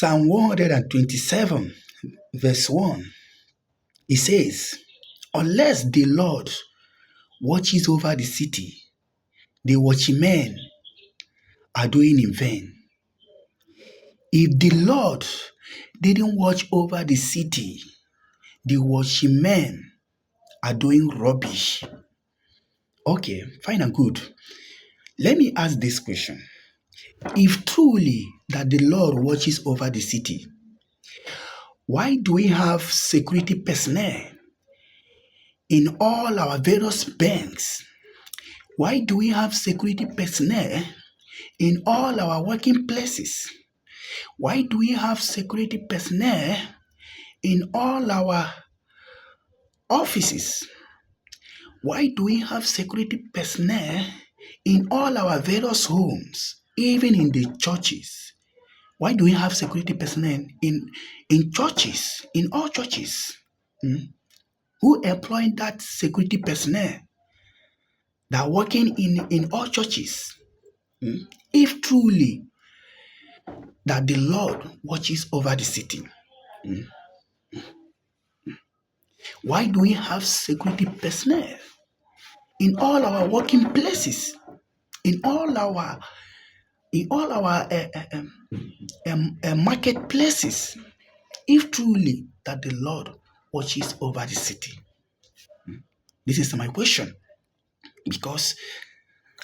Psalm 127, verse 1, it says, unless the Lord watches over the city, the watchmen are doing in vain. If the Lord didn't watch over the city, the watchmen are doing rubbish. Okay, fine and good. Let me ask this question. If truly that the Lord watches over the city, why do we have security personnel in all our various banks? Why do we have security personnel in all our working places? Why do we have security personnel in all our offices? Why do we have security personnel in all our various homes, even in the churches? Why do we have security personnel in churches, in all churches? Who employed that security personnel that are working in all churches? If truly that the Lord watches over the city, why do we have security personnel in all our working places, in all our marketplaces, if truly that the Lord watches over the city? This is my question, because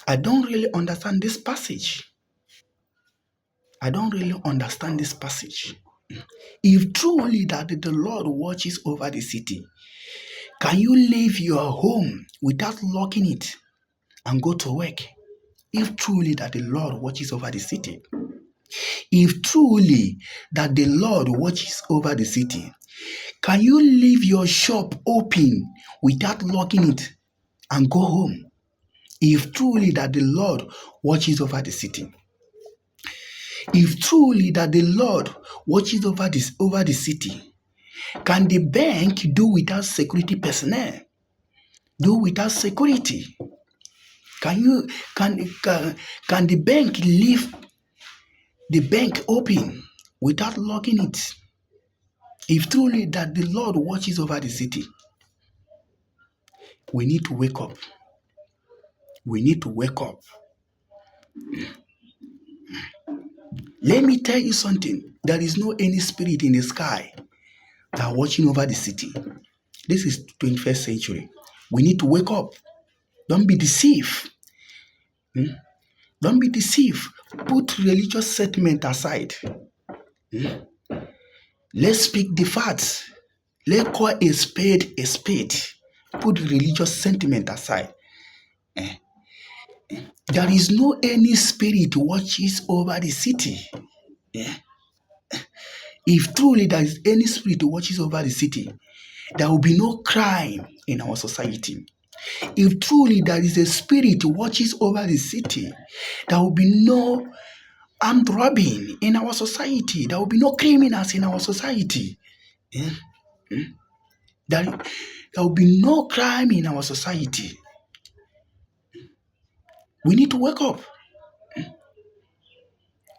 I don't really understand this passage. I don't really understand this passage. If truly that the Lord watches over the city, can you leave your home without locking it and go to work? If truly that the Lord watches over the city, if truly that the Lord watches over the city, can you leave your shop open without locking it and go home? If truly that the Lord watches over the city, if truly that the Lord watches over the city, can the bank do without security personnel? Do without security? Can the bank leave the bank open without locking it? If truly that the Lord watches over the city, we need to wake up. We need to wake up. Let me tell you something. There is no any spirit in the sky that are watching over the city. This is 21st century. We need to wake up. Don't be deceived. Don't be deceived. Put religious sentiment aside. Let's speak the facts. Let's call a spade a spade. Put religious sentiment aside. There is no any spirit watches over the city. If truly there is any spirit watches over the city, there will be no crime in our society. If truly there is a spirit watches over the city, there will be no armed robbing in our society. There will be no criminals in our society. There will be no crime in our society. We need to wake up.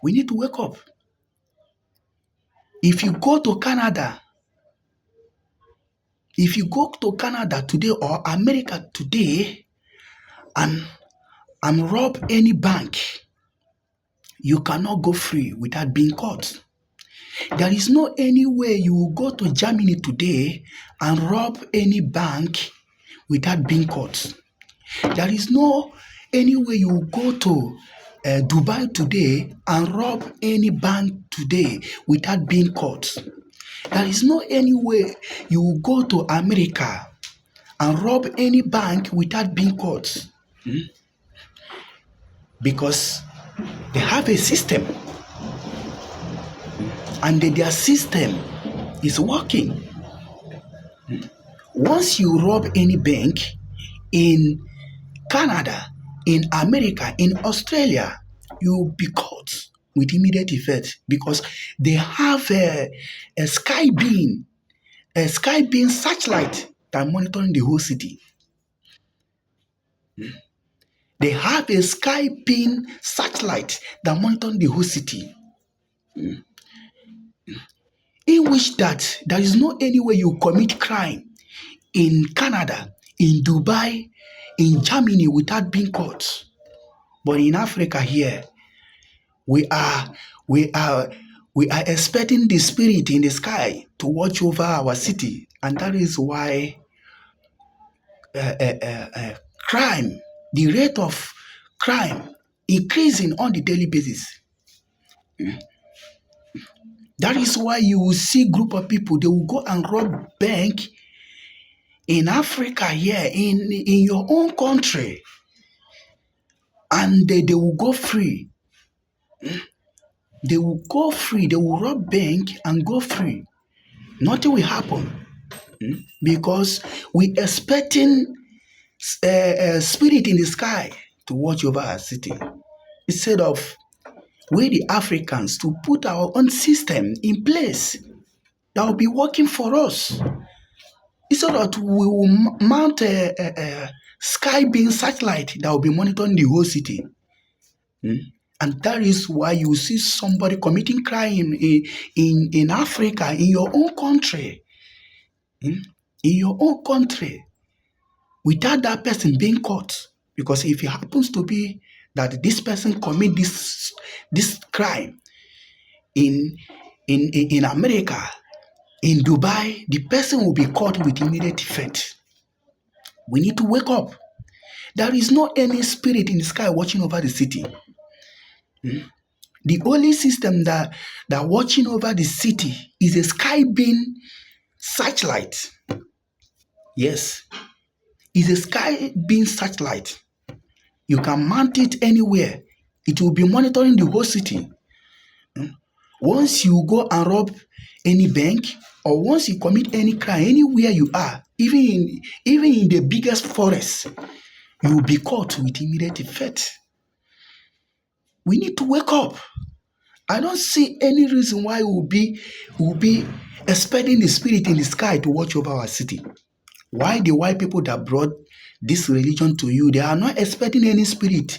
We need to wake up. If you go to Canada today or America today and rob any bank, you cannot go free without being caught. There is no any way you will go to Germany today and rob any bank without being caught. There is no any way you will go to Dubai today and rob any bank today without being caught. There is no any way you will go to America and rob any bank without being caught. Because they have a system, and their system is working. Once you rob any bank in Canada, in America, in Australia, you will be caught with immediate effect, because they have a sky beam satellite that monitoring the whole city. They have a sky beam satellite that monitoring the whole city. in which that there is no any way you commit crime in Canada, in Dubai, in Germany without being caught. But in Africa here, we are we are we are expecting the spirit in the sky to watch over our city, and that is why crime, the rate of crime, increasing on the daily basis. That is why you will see group of people, they will go and rob bank in Africa here, in your own country, and they will go free. They will go free. They will rob bank and go free. Nothing will happen because we expecting a spirit in the sky to watch over our city instead of we the Africans to put our own system in place that will be working for us. Instead of we will mount a sky beam satellite that will be monitoring the whole city. And that is why you see somebody committing crime in Africa, in your own country, in your own country, without that person being caught. Because if it happens to be that this person commit this crime in America, in Dubai, the person will be caught with immediate effect. We need to wake up. There is no any spirit in the sky watching over the city. The only system that watching over the city is a sky beam satellite. Yes, it's a sky beam satellite. You can mount it anywhere. It will be monitoring the whole city. Once you go and rob any bank, or once you commit any crime anywhere you are, even in the biggest forest, you will be caught with immediate effect. We need to wake up. I don't see any reason why we'll be expecting the spirit in the sky to watch over our city. Why the white people that brought this religion to you, they are not expecting any spirit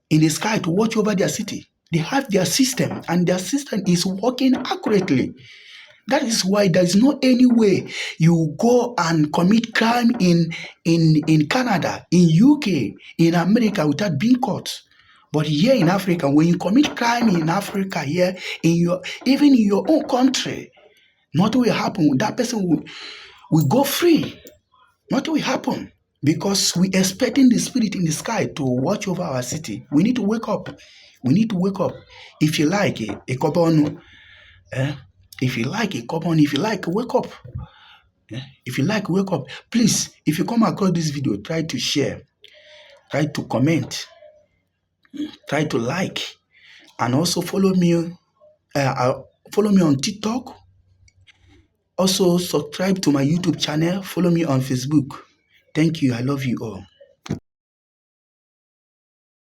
in the sky to watch over their city. They have their system, and their system is working accurately. That is why there is no any way you go and commit crime in Canada, in UK, in America without being caught. But here in Africa, when you commit crime in Africa, here even in your own country, nothing will happen. That person will go free. Nothing will happen because we expecting the spirit in the sky to watch over our city. We need to wake up. We need to wake up. If you like a carbon, if you like a carbon, if you like, wake up. If you like, wake up. Please, if you come across this video, try to share, try to comment, try to like, and also follow me. Follow me on TikTok. Also, subscribe to my YouTube channel. Follow me on Facebook. Thank you. I love you all.